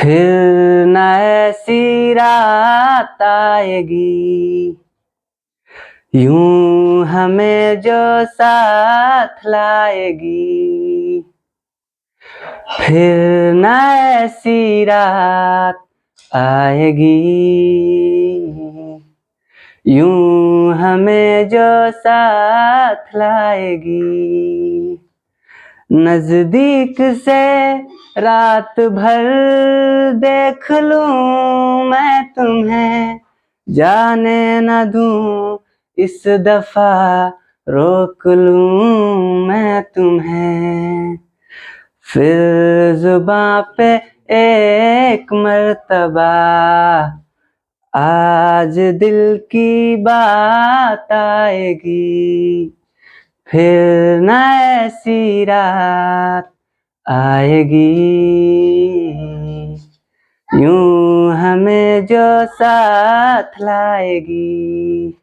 फिर न ऐसी रात आएगी, यूं हमें जो साथ लाएगी। फिर न ऐसी रात आएगी, यूं हमें जो साथ लाएगी। नजदीक से रात भर देख लूं मैं तुम्हें, जाने न दूं इस दफा रोक लूं मैं तुम्हें। फिर जुबां पे एक मर्तबा आज दिल की बात आएगी। फिर न ऐसी रात आएगी, यूं हमें जो साथ लाएगी।